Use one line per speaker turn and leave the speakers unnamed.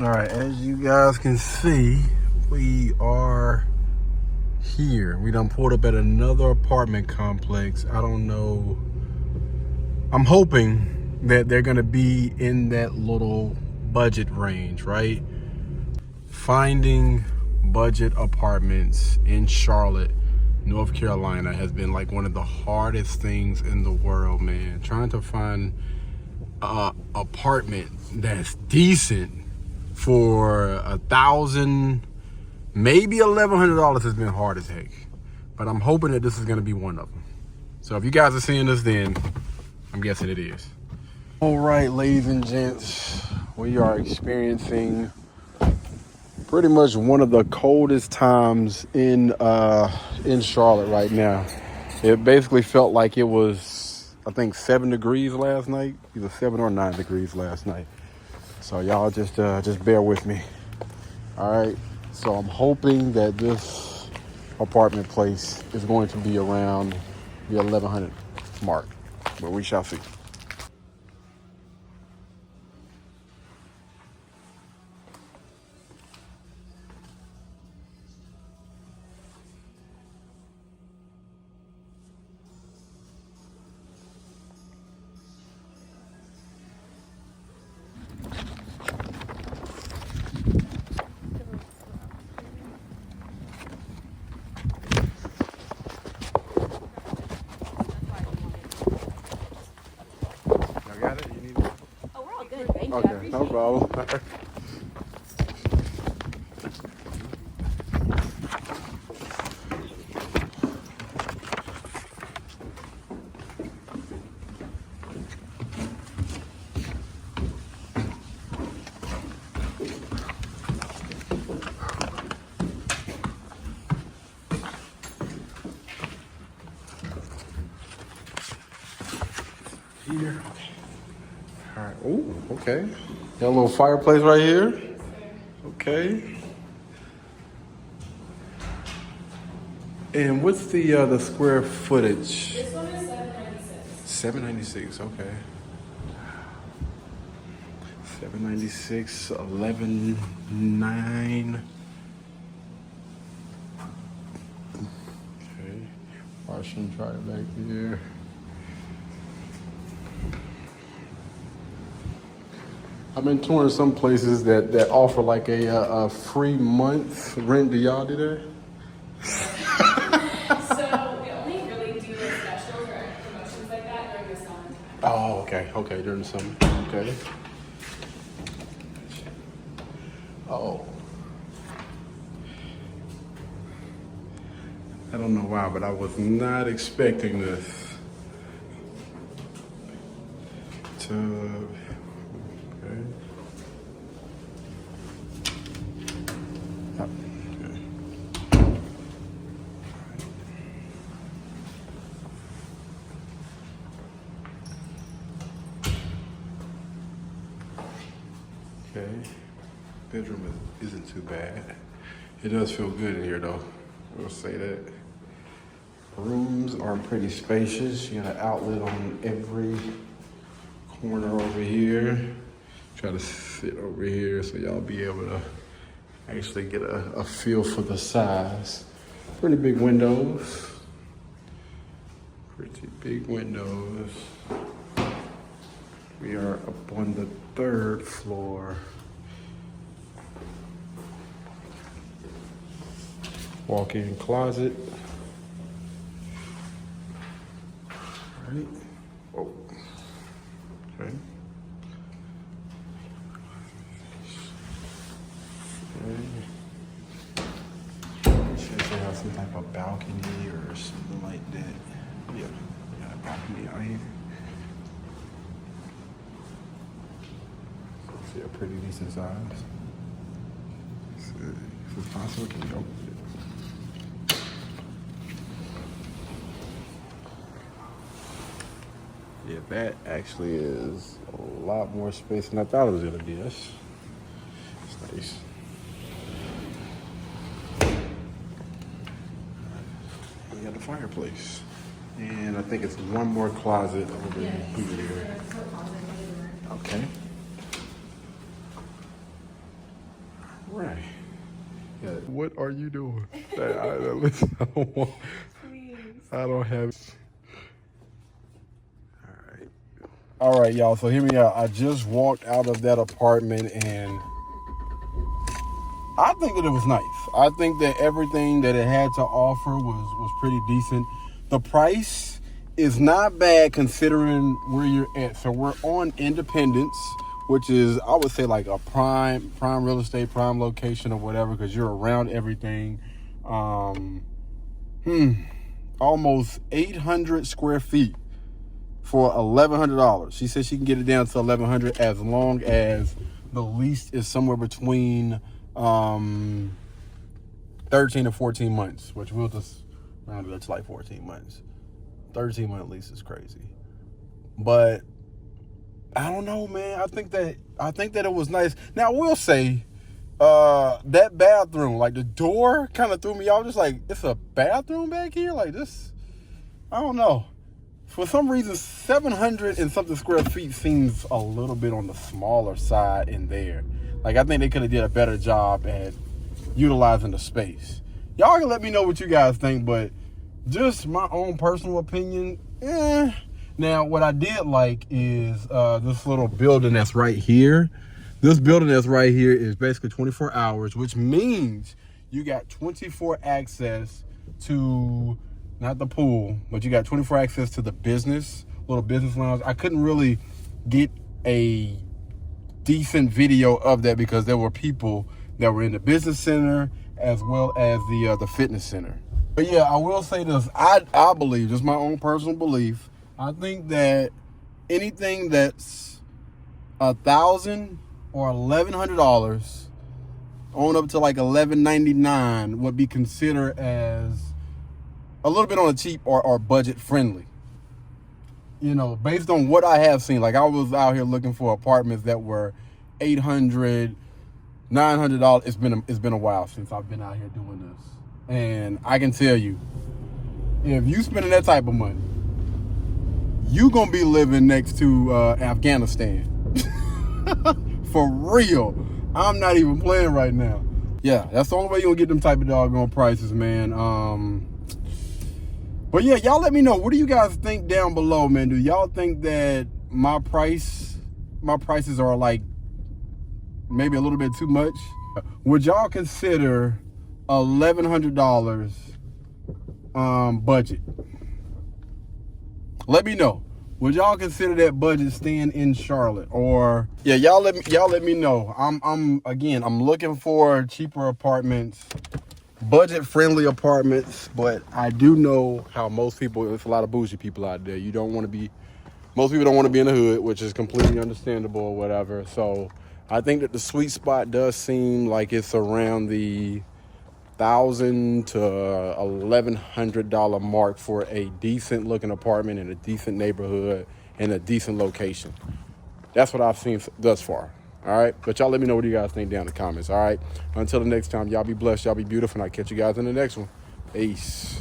All right, as you guys can see, we are here. We done pulled up at another apartment complex. I don't know. I'm hoping that they're gonna be in that little budget range, right? Finding budget apartments in Charlotte, North Carolina has been like one of the hardest things in the world, man. Trying to find a apartment that's decent for $1,000, maybe $1,100 has been hard as heck. But I'm hoping that this is gonna be one of them. So if you guys are seeing this, then I'm guessing it is. All right, ladies and gents, we are experiencing pretty much one of the coldest times in Charlotte right now. It basically felt like it was, I think, 7 degrees last night, either 7 or 9 degrees last night. So y'all just bear with me. All right. So I'm hoping that this apartment place is going to be around the 1,100 mark, but we shall see. Y'all got it? You need it?
Oh, we're all good. Thank you.
Okay, no problem. Here. Okay. All right. Oh, okay. Got a little fireplace right here. Okay. And what's the square footage?
This one is 796.
796. Okay. 796, 11.9. Okay. Washing dryer back here. I've been touring some places that offer like a free month rent. Do y'all do that?
So we only really do like specials or promotions like that during the summertime.
Oh, okay. Okay, during the summer. Okay. Oh. I don't know why, but I was not expecting this. Tub. Okay. Oh, okay. Okay. Bedroom isn't too bad. It does feel good in here though. We'll say that. Rooms are pretty spacious. You got an outlet on every corner over here. Try to sit over here so y'all be able to actually get a feel for the size. Pretty big windows. Pretty big windows. We are up on the 3rd floor. Walk-in closet. All right. Oh. Okay. Should they have some type of balcony or something like that? Yeah, we got a balcony out here. See a pretty decent size. If it's possible, can you open it? Yeah, that actually is a lot more space than I thought it was gonna be. That's nice. We got the fireplace. And I think it's one more closet over here. Okay. Right. Yeah. What are you doing? Listen, I don't want.
Please.
I don't have. All right, y'all. So hear me out. I just walked out of that apartment, and I think that it was nice. I think that everything that it had to offer was pretty decent. The price is not bad considering where you're at. So we're on Independence, which is, I would say, like a prime real estate, prime location or whatever, because you're around everything. Almost 800 square feet for $1,100. She said she can get it down to $1,100 as long as the lease is somewhere between 13 to 14 months, which we'll just round it up to like 14 months. 13-month lease is crazy. But I don't know, man. I think that it was nice. Now I will say, that bathroom, like the door kind of threw me off. Just like, it's a bathroom back here? Like this, I don't know. For some reason, 700 and something square feet seems a little bit on the smaller side in there. Like, I think they could have did a better job at utilizing the space. Y'all can let me know what you guys think, but just my own personal opinion, Now, what I did like is this little building that's right here. This building that's right here is basically 24 hours, which means you got 24 access to, not the pool, but you got 24 access to the little business lounge. I couldn't really get a decent video of that because there were people that were in the business center as well as the fitness center. But yeah, I will say this. I believe, just my own personal belief, I think that anything that's $1,000 or $1,100 on up to like $1,199 would be considered as a little bit on the cheap or budget friendly. You know, based on what I have seen. Like, I was out here looking for apartments that were $800, $900. It's been a while since I've been out here doing this. And I can tell you, if you spending that type of money, you gonna be living next to Afghanistan. For real. I'm not even playing right now. Yeah, that's the only way you're gonna get them type of doggone prices, man. But yeah, y'all let me know. What do you guys think down below, man? Do y'all think that my prices are like maybe a little bit too much? Would y'all consider $1,100 budget? Let me know. Would y'all consider that budget staying in Charlotte? Or yeah, y'all let me know. I'm looking for cheaper apartments, budget friendly apartments, but I do know how most people, there's a lot of bougie people out there. Most people don't want to be in the hood, which is completely understandable or whatever. So I think that the sweet spot does seem like it's around the $1,000 to $1,100 mark for a decent looking apartment in a decent neighborhood in a decent location. That's what I've seen thus far. All right. But y'all let me know what you guys think down in the comments. All right. Until the next time, y'all be blessed. Y'all be beautiful. And I'll catch you guys in the next one. Peace.